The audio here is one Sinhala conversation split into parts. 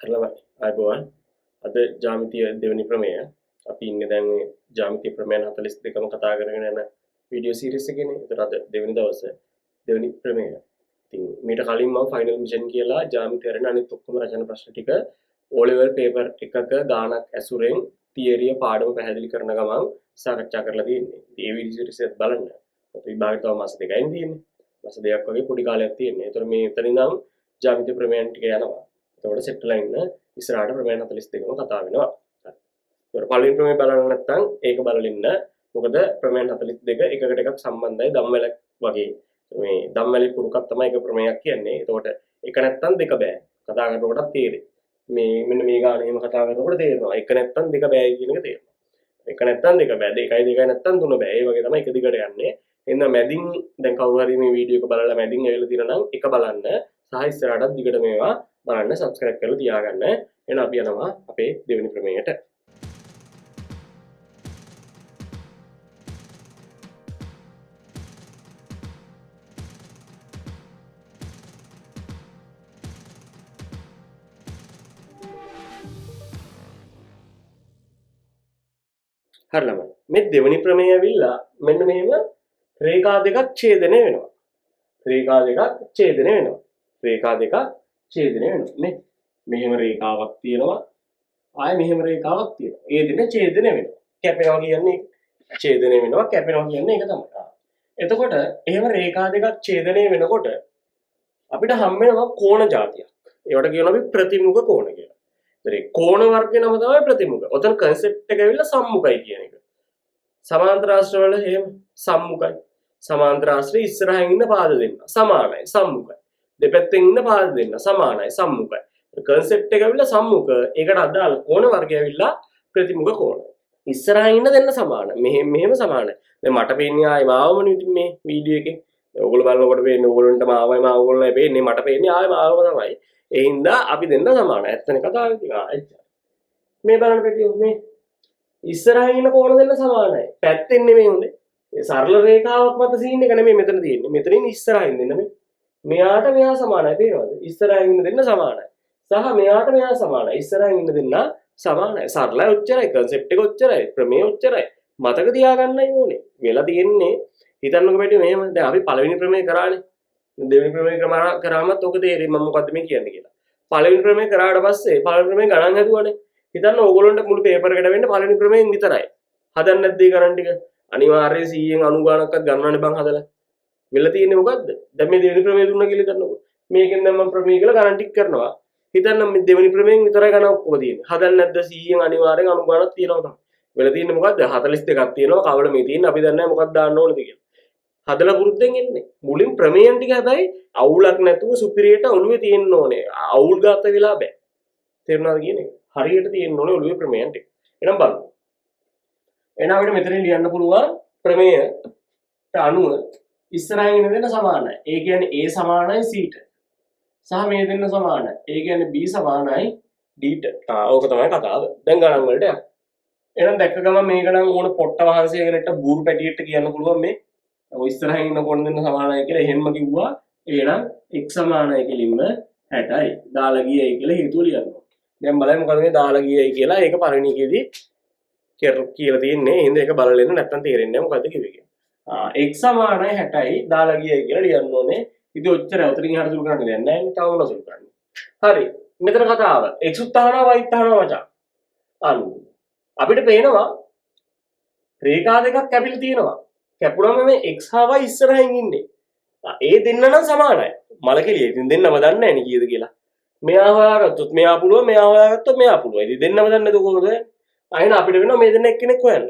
හරලම අයබෝවන් අද ජ්‍යාමිතිය දෙවනි ප්‍රමේය අපි ඉන්නේ දැන් මේ ජ්‍යාමිතිය ප්‍රමේය 42ම කතා කරගෙන යන වීඩියෝ සීරීස් එකේනේ. ඒතර අද දෙවනි දවසේ දෙවනි ප්‍රමේය. ඉතින් මීට කලින් මම ෆයිනල් මිෂන් කියලා ජ්‍යාමිතිය අරගෙන අනිත් ඔක්කොම රචන ප්‍රශ්න ටික O level paper එකක ගානක් ඇසුරෙන් තියරිය පාඩම පැහැදිලි කරන ගමන් සාකච්ඡා කරලා තියෙන්නේ. ඉතින් මේ වීඩියෝ සීරීස් එක බලන්න. අපි විභාගයට තව මාස දෙකකින් තියෙන්නේ. මාස දෙකක් වගේ පොඩි කාලයක් තියෙන්නේ. ඒතර මේ එතන ඉඳන් ජ්‍යාමිතිය ප්‍රමේයන් ටික යනවා. එතකොට සෙට් වෙලා ඉන්න ඉස්සරහට ප්‍රමේය 42ම කතා වෙනවා. හරි. පළවෙනි ප්‍රමේය බලන්න නැත්නම් ඒක බලලා ඉන්න. මොකද ප්‍රමේය 42 එකකට එකක් සම්බන්ධයි ධම්මවැල වගේ. මේ ධම්මවැලි පුරුකක් තමයි එක ප්‍රමේයක් කියන්නේ. එතකොට එක නැත්නම් දෙක බෑ. කතා කරනකොටත් තේරෙයි. මේ මෙන්න මේ ගාන එහෙම කතා කරනකොට තේරෙනවා. එක නැත්නම් දෙක බෑ කියන එක තේරෙනවා. එක නැත්නම් දෙක බෑ. දෙකයි නැත්නම් තුන බෑ. ඒ වගේ තමයි එක දිගට යන්නේ. එහෙනම් මැදින් දැන් කවුරු හරි මේ වීඩියෝ එක බලලා මැදින් ඇවිල්ලා තියෙනවා නම් එක බලන්න. සහ ඉස්සරහටත් දිගට මේවා බලන්න සබස්ක්‍රයිබ් කරලා තියාගන්න. එහෙනම් අපි යනවා අපේ දෙවෙනි ප්‍රමේයට. හරි ළමයි. මේ දෙවෙනි ප්‍රමේය ඇවිල්ලා මෙන්න මෙහෙම රේඛා දෙකක් ඡේදනය වෙනවා. රේඛා දෙකක් ඡේදනය වෙනවා. රේඛා දෙකක් ඡේදනය වෙනවා නේ. මෙහෙම රේඛාවක් තියෙනවා. ආයෙ මෙහෙම රේඛාවක් තියෙනවා. ඒ දෙක ඡේදනය වෙනවා. කැපෙනවා කියන්නේ ඡේදනය වෙනවා කැපෙනවා කියන්නේ ඒක තමයි. එතකොට එහෙම රේඛා දෙකක් ඡේදනය වෙනකොට අපිට හම් වෙනවා කෝණ જાතියක්. ඒවට කියනවා අපි ප්‍රතිමුඛ කෝණ කියලා. ඒතරේ කෝණ වර්ගය නම තමයි ප්‍රතිමුඛ. ඔතන කන්සෙප්ට් එක ඇවිල්ලා සම්මුඛයි කියන එක. සමාන්තර ආශ්‍ර වල එහෙම සම්මුඛයි. සමාන්තර ආශ්‍රය ඉස්සරහින් ඉන්න පාද දෙන්න සමානයි සම්මුඛයි. දෙපැත්තෙන් ඉන්න පාද දෙන්න සමානයි සම්මුඛයි. කන්සෙප්ට් එක ඇවිල්ලා සම්මුඛ. ඒකට අදාළ කෝණ වර්ගය ඇවිල්ලා ප්‍රතිමුඛ කෝණ. ඉස්සරහින් ඉන්න දෙන්න සමානයි. මෙහෙම සමානයි. දැන් මට පේන්නේ ආයේ මාවමනේ ඉතින් මේ වීඩියෝ එකේ. ඔයගොල්ලෝ බලනකොට පේන්නේ ඕගොල්ලන්ට මාවයි මාව ඔයගොල්ලෝ පේන්නේ මට පේන්නේ ආයේ මාවම තමයි. ඒ හින්දා අපි දෙන්න සමානයි. ඇත්තනේ කතාව ඉතින් එච්චරයි. මේ බලන්න පැටියෝ මේ ඉස්සරහින් ඉන්න කෝණ දෙන්න සමානයි. පැත්තෙන් නෙමෙයි හොඳේ. ඒ සරල රේඛාවක් මත සීන් එක නෙමෙයි මෙතන තියෙන්නේ. මෙතනින් ඉස්සරහින් දෙන්න මේ. මෙයාට මෙයා සමානයි තේරෙනවද? ඉස්සරහින් ඉන්න දෙන්න සමානයි. සහ මෙයාට මෙයා සමානයි. ඉස්සරහින් ඉන්න දෙන්න සමානයි. සරලයි ඔච්චරයි. කන්සෙප්ට් එක ඔච්චරයි. ප්‍රමේය ඔච්චරයි. මතක තියාගන්නයි ඕනේ. වෙලා තියෙන්නේ හිතන්නකෝ පැටියෝ මෙහෙම. දැන් අපි පළවෙනි ප්‍රමේය කරානේ. දෙවෙනි ප්‍රමේය කරාමත් ඔක තේරෙයි මම මොකද්ද මේ කියන්නේ කියලා. පළවෙනි ප්‍රමේය කරාට පස්සේ පළවෙනි ප්‍රමේය ගණන් හදුවානේ. හිතන්න ඕගොල්ලන්ට මුළු පේපර් එකට වෙන්න පළවෙනි ප්‍රමේයෙන් විතරයි. හදන්න නැද්ද ඒ ගණන් ටික? අනිවාර්යයෙන් 100න් 90 ගණන්ක්වත් ගන්නවනේ බං හදලා. වෙලා තියෙන්නේ මොකද්ද? දැන් මේ දෙවෙනි ප්‍රමේය දුන්නා කියලා හිතන්නකෝ. මේකෙන් දැන් මම ප්‍රමේය කියලා ගණන් ටික කරනවා. හිතන්න මේ දෙවෙනි ප්‍රමේයෙන් විතරයි ගණන් ඔක්කොම තියෙන්නේ. හදන්න නැද්ද 100න් අනිවාර්යෙන් 90 ගණන්ක් තියෙනවා තමයි. වෙලා තියෙන්නේ මොකද්ද? 42ක් තියෙනවා. කවල මේ තියෙන්නේ අපි දන්නේ නැහැ මොකක්ද දාන්න ඕනද කියලා. හදලා පුරුද්දෙන් එන්නේ. මුලින් ප්‍රමේයන් ටික හැබැයි අවුලක් නැතුව සුපිරියට ඔළුවේ තියෙන්න ඕනේ. අවුල් ගත වෙලා බෑ. තේරුණාද කියන්නේ? හරියට තියෙන්න ඕනේ ඔළුවේ ප්‍රමේයන් ටික. එහෙනම් බලමු. එහෙනම් අපිට මෙතනින් ලියන්න පුළුවන් ප්‍රමේයට අනුව ඉස්සරහින් ඉන්න දෙන්න සමානයි. ඒ කියන්නේ A සමානයි C ට. සහ මේ දෙන්න සමානයි. ඒ කියන්නේ B සමානයි D ට. ඕක තමයි කතාව. දැන් ගණන් වලට යන්න. එහෙනම් දැක්ක ගමන් මේක නම් ඕන පොට්ට වහන්සේ කෙනෙක්ට බූරු පැටියෙක්ට කියන්න පුළුවන් මේ ඔය ඉස්සරහින් ඉන්න කොන් දෙන්න සමානයි කියලා එහෙම කිව්වා. එහෙනම් x සමානයි කෙලින්ම 60යි. දාලා ගියයි කියලා හේතුව ලියනවා. දැන් බලන්න මොකද මේ දාලා ගියයි කියලා ඒක පළවෙනි එකේදී කියලා තියෙන්නේ. එහෙනම් ඒක බලලා ඉන්න නැත්තම් තේරෙන්නේ නැහැ මොකද්ද කිව්වේ කියලා. x සමානයි 60යි දාලා ගියයි කියලා ලියන්න ඕනේ. ඉතින් ඔච්චරයි. උතරින් හරියට සුළු කරන්න දෙයක් නැහැ. තව මොනවද සුළු කරන්නේ? හරි. මෙතන කතාව x උත් අහනවා y උත් අහනවා මචං. අන්න අපිට පේනවා රේඛා දෙකක් කැපිලා තියෙනවා. කැපුණාම මේ x හා y ඉස්සරහින් ඉන්නේ. ඒ දෙන්න නම් සමානයි. මලකෙලිය. ඉතින් දෙන්නම දන්නේ නැහැ නේ කීයද කියලා. මෙයා හොයාගත්තොත් මෙයා පුළුවන්, මෙයා හොයාගත්තොත් මෙයා පුළුවන්. ඉතින් දෙන්නම දන්නේ නැතුව කොහොමද? අයින අපිට වෙනවා මේ දෙන්න එක්කෙනෙක් හොයන්න.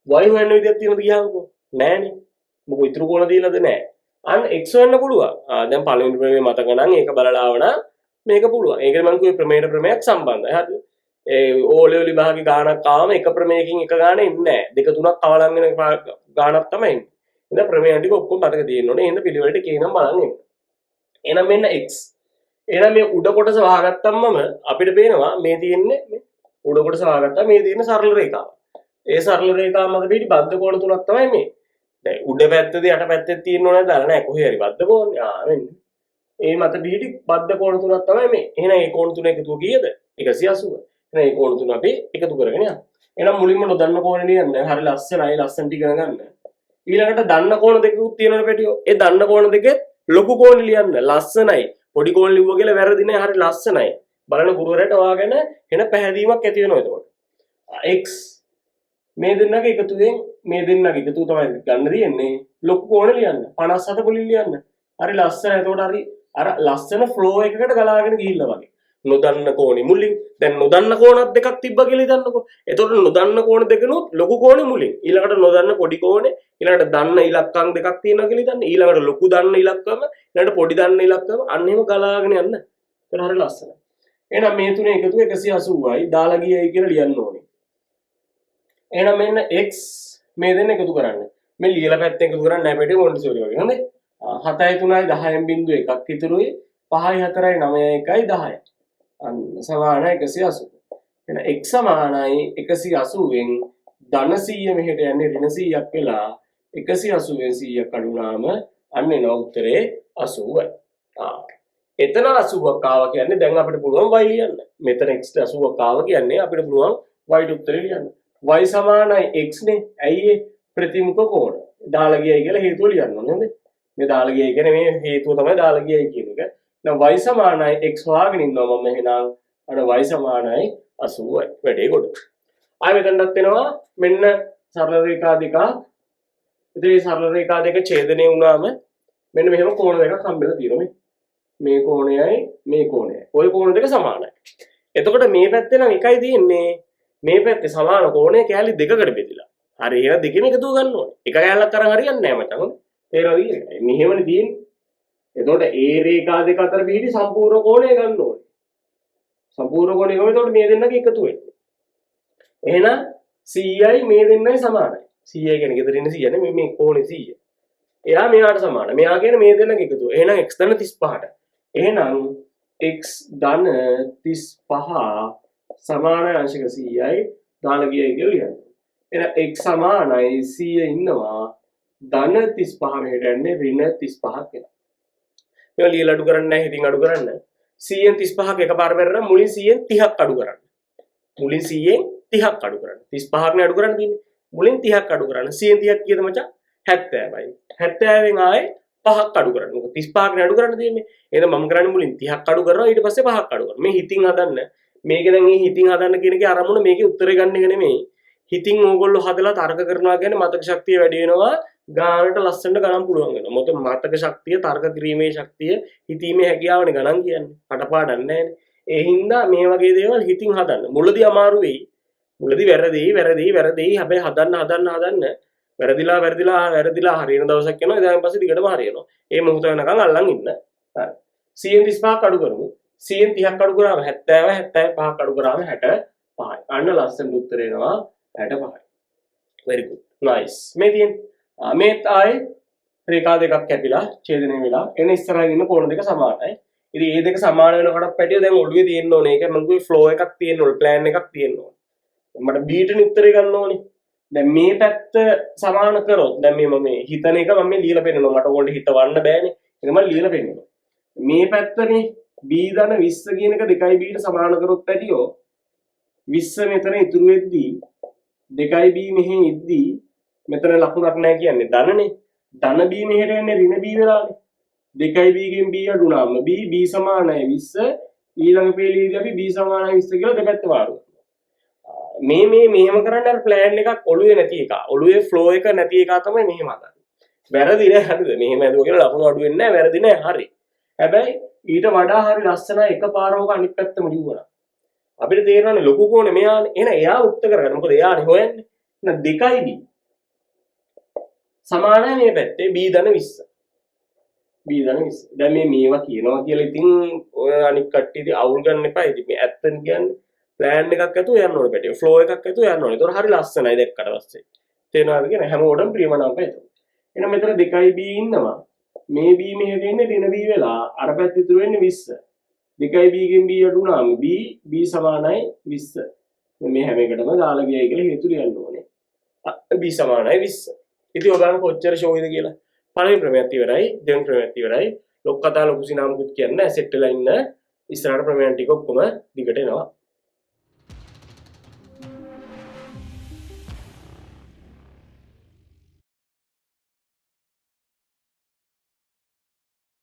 y හොයන්න විදියක් තියෙනවද කියහමකෝ. නෑනේ. මොකෝ ඉතුරු කොන දීලාද නැහැ. අන්න x හොයන්න පුළුවන්. දැන් පළවෙනි ප්‍රමේය මතක නම් ඒක බලලා ආවනම් මේක පුළුවන්. ඒකනේ මම කිව්වේ ප්‍රමේයට ප්‍රමේයක් සම්බන්ධයි. හරිද? ඒ O level විභාගේ ගානක් ආවම එක ප්‍රමේයකින් එක ගාන එන්නේ නැහැ. දෙක තුනක් අවලං වෙන ගානක් තමයි එන්නේ. එහෙනම් ප්‍රමේයන් ටික ඔක්කොම මතක තියෙන්න ඕනේ. එහෙනම් පිළිවෙලට කේනම් බලන් එන්න. එහෙනම් මෙන්න x. එහෙනම් මේ උඩ කොටස වහගත්තම අපිට පේනවා මේ තියෙන්නේ මේ උඩ කොටස වහගත්තා මේ තියෙන සරල රේඛාව. ඒ සරල රේඛාව මත පිටි බද්ධ කෝණ තුනක් තමයි මේ. දැන් උඩ පැත්තේදී යට පැත්තේ තියෙන්න ඕනේ දාලා නැහැ කොහේ හරි බද්ධ කෝණේ. මෙන්න. ඒ මත පිටි බද්ධ කෝණ තුනක් තමයි මේ. එහෙනම් මේ කෝණ තුන එකතුව කීයද? 180. එහෙනම් මේ කෝණ තුන අපි එකතු කරගෙන යනවා. එහෙනම් මුලින්ම නොදන්න කෝණේ ලියන්න. හරි ලස්සනයි ලස්සනට ඉගෙන ගන්න. ඊළඟට දන්න කෝණ දෙකකුත් තියෙනවනේ පැටියෝ. ඒ දන්න කෝණ දෙකෙත් ලොකු කෝණ ලියන්න. ලස්සනයි. පොඩි කෝණ ලිව්වා කියලා වැරදි නෑ. හරි ලස්සනයි. බලන්න ගුරුවරයාට ඔයාගෙන එන පැහැදීමක් ඇති වෙනවා එතකොට. x මේ දෙන්නගේ එකතුවෙන් මේ දෙන්නගේ එකතුව තමයි ගන්න තියෙන්නේ. ලොකු කෝණ ලියන්න. 57 පොලින් ලියන්න. හරි ලස්සනයි. එතකොට හරි අර ලස්සන ෆ්ලෝ එකකට ගලාගෙන ගිහිල්ලා වගේ. නොදන්න කෝණි මුලින් දැන් නොදන්න කෝණත් දෙකක් තිබ්බා කියලා හිතන්නකෝ. එතකොට නොදන්න කෝණ දෙකනොත් ලොකු කෝණේ මුලින් ඊළඟට නොදන්න පොඩි කෝණේ ඊළඟට දන්න ඉලක්කම් දෙකක් තියෙනවා කියලා හිතන්න. ඊළඟට ලොකු දන්න ඉලක්කම ඊළඟට පොඩි දන්න ඉලක්කම අන්න එහෙම ගලාගෙන යන්න. ඒක හරිය ලස්සනයි. එහෙනම් මේ තුනේ එකතුව 180යි දාලා ගියයි කියලා ලියන්න ඕනේ. එහෙනම් මෙන්න x මේ දෙන්න එකතු කරන්න. මේ ලියලා පැත්තෙන් එකතු කරන්න නැහැ පිටේ මොන්ටිසෝරි වගේ. හොඳයි. 7යි 3යි 10න් බිංදුව එකක් ඉතුරුයි. 5යි 4යි 9යි 1යි 10යි. අන්න සමානයි 180. එහෙනම් x සමානයි 180 න් ධන 100 මෙහෙට යන්නේ ඍණ 100ක් වෙලා 180 න් 100ක් අඩු වුණාම අන්න එන උත්තරේ 80යි. එතන 80ක් ආවා කියන්නේ දැන් අපිට පුළුවන් y ලියන්න. මෙතන x 80ක් ආවා කියන්නේ අපිට පුළුවන් y ට උත්තරේ ලියන්න. y සමානයි x නේ. ඇයි ඒ ප්‍රතිමුඛ කෝණ. දාලා ගියයි කියලා හේතුව ලියන්න ඕනේ නේද? මේ දාලා ගියයි කියන්නේ මේ හේතුව තමයි දාලා ගියයි කියන එක. දැන් y සමානයි x හොයාගෙන ඉන්නවා මම එහෙනම් අර y සමානයි 80යි. වැඩේ කොට. ආයෙ මෙතනටත් එනවා මෙන්න සරල රේඛා දෙක. ඉතින් මේ සරල රේඛා දෙක ඡේදනය වුණාම මෙන්න මෙහෙම කෝණ දෙකක් හම්බෙලා තියෙනවා මේ කෝණයයි මේ කෝණයයි. ওই කෝණ දෙක සමානයි. එතකොට මේ පැත්තේ නම් එකයි තියෙන්නේ. මේ පැත්තේ සමාන කෝණය කැලි දෙකකට බෙදලා. හරි එහෙනම් දෙකෙම එකතු ගන්න ඕනේ. එක කැලලක් අරන් හරියන්නේ නැහැ මචං. තේරෙනවද කියන්නේ? මෙහෙමනේ තියෙන්නේ. එතකොට ඒ රේඛා දෙක අතර පිහිටි සම්පූර්ණ කෝණය ගන්න ඕනේ. සම්පූර්ණ කෝණය ගම එතකොට මේ දෙන්නගේ එකතු වෙන්නේ. එහෙනම් 100යි මේ දෙන්නයි සමානයි. 100 කියන්නේ ගෙදරින් 100 නේ මේ කෝණේ 100. එයා මෙයාට සමානයි. මෙයා කියන්නේ මේ දෙන්නගේ එකතුව. එහෙනම් x ධන 35ට. එහෙනම් x ධන 35 සමානයි අංශක 100යි දාලා ගියයි කියලා ලියන්න. එහෙනම් x සමානයි 100 ඉන්නවා ධන 35 මෙහෙට යන්නේ ඍණ 35ක් වෙනවා. මේවා ලියලා අඩු කරන්නේ නැහැ හිතින් අඩු කරන්න. 100න් 35ක් එකපාර බැරනම් මුලින් 100න් 30ක් අඩු කරන්න. මුලින් 100න් 30ක් අඩු කරන්න. 35ක් නේ අඩු කරන්න තියෙන්නේ. මුලින් 30ක් අඩු කරන්න. 100න් 30ක් කීයද මචං? 70යි. 70න් ආයේ 5ක් අඩු කරන්න. මොකද 35ක් නේ අඩු කරන්න තියෙන්නේ. එහෙනම් මම කරන්නේ මුලින් 30ක් අඩු කරනවා ඊට පස්සේ 5ක් අඩු කරනවා. මේ හිතින් හදන්න. මේක දැන් මේ හිතින් හදන්න කියන එකේ අරමුණ මේකේ උත්තරේ ගන්න එක නෙමෙයි. හිතින් ඕගොල්ලෝ හදලා තර්ක කරනවා කියන්නේ මතක ශක්තිය වැඩි වෙනවා. ගානට ලස්සනට ගණන් පුළුවන් වෙනවා. මොකද මතක ශක්තිය, තර්ක කිරීමේ ශක්තිය, හිතීමේ හැකියාවනේ ගණන් කියන්නේ. කටපාඩම් නැහැනේ. ඒ හින්දා මේ වගේ දේවල් හිතින් හදන්න. මුලදී අමාරු වෙයි. මුලදී වැරදි. හැබැයි හදන්න වැරදිලා හරියන දවසක් යනවා. ඊට පස්සේ දිගටම හරියනවා. ඒ මොහොත වෙනකන් අල්ලන් ඉන්න. හරි. 100න් 35ක් අඩු කරමු. 100න් 30ක් අඩු කරාම 70, 75ක් අඩු කරාම 65යි. අන්න ලස්සන උත්තර එනවා 65යි. very good. nice. මේ තියෙන්නේ මේත් ආයේ රේඛා දෙකක් කැපිලා ඡේදනය වෙලා එන ඉස්සරහින් ඉන්න කෝණ දෙක සමානයි. ඉතින් මේ දෙක සමාන වෙනකොට පැටිය දැන් ඔළුවේ තියෙන්න ඕනේ. ඒක මම කිව්වේ ෆ්ලෝ එකක් තියෙන්න ඕනේ, ප්ලෑන් එකක් තියෙන්න ඕනේ. මට B ට උත්තරේ ගන්න ඕනේ. දැන් මේ පැත්ත සමාන කරොත් දැන් මේ හිතන එක මම ලියලා පෙන්නනවා. මට ඕගොල්ලෝ හිතවන්න බෑනේ. ඒක මම ලියලා පෙන්නනවා. මේ පැත්තනේ B ධන 20 කියන එක 2B ට සමාන කරොත් පැටියෝ 20 මෙතන ඉතුරු වෙද්දී 2B මෙහෙ ඉද්දී මෙතන ලකුණක් නැහැ කියන්නේ ධනනේ. ධන B මෙහෙට යන්නේ ඍණ B වෙලානේ. 2B ගෙන් B අඩුනාම B සමානයි 20. ඊළඟ පේළියේදී අපි B සමානයි 20 කියලා දෙපැත්ත වාරු කරනවා. මෙහෙම කරන්න අර ප්ලෑන් එකක් ඔළුවේ නැති එක. ඔළුවේ ෆ්ලෝ එක නැති එක තමයි මෙහෙම හදන්නේ. වැරදි නෑ හරිද? මෙහෙම හදුවා කියලා ලකුණු අඩු වෙන්නේ නෑ. වැරදි නෑ හරි. හැබැයි ඊට වඩා හරි ලස්සනයි එකපාරවක අනිත් පැත්තම ලියුවා. අපිට තේරෙන්නේ ලොකු කෝණේ මෙයානේ. එහෙනම් එයා උත්තර කරගන්න. මොකද එයානේ හොයන්නේ. එහෙනම් 2B සමානයි මේ පැත්තේ B ධන 20. B ධන 20. දැන් මේවා කියනවා කියලා ඉතින් ඔය අනික් කට්ටිය ඉතින් අවුල් ගන්න එපා. ඉතින් මේ ඇත්තන් කියන්නේ ප්ලෑන් එකක් ඇතුව යන්න ඕනේ පැටිය. ෆ්ලෝ එකක් ඇතුව යන්න ඕනේ. ඒතකොට හරි ලස්සනයි දැක්කට පස්සේ. තේරෙනවද කියන්නේ හැමෝටම ප්‍රියමනාප ඒක. එහෙනම් මෙතන 2B ඉන්නවා. මේ B මෙහෙට එන්නේ ඍණ B වෙලා අර පැත්ත ඉතුරු වෙන්නේ 20. 2B ගෙන් B අඩු වුණාම B සමානයි 20. මේ හැම එකටම දාලා ගියයි කියලා හේතු ලියන්න ඕනේ. B සමානයි 20. ඉතින් ඔයාලම කොච්චර ෂෝයිද කියලා. පළවෙනි ප්‍රමේයත් ඉවරයි, දෙවෙනි ප්‍රමේයත් ඉවරයි. ලොක් කතා ලොකු සිනාමුකුත් කියන්නේ සෙට් වෙලා ඉන්න ඉස්සරහට ප්‍රමේයන් ටික ඔක්කොම දිගට එනවා.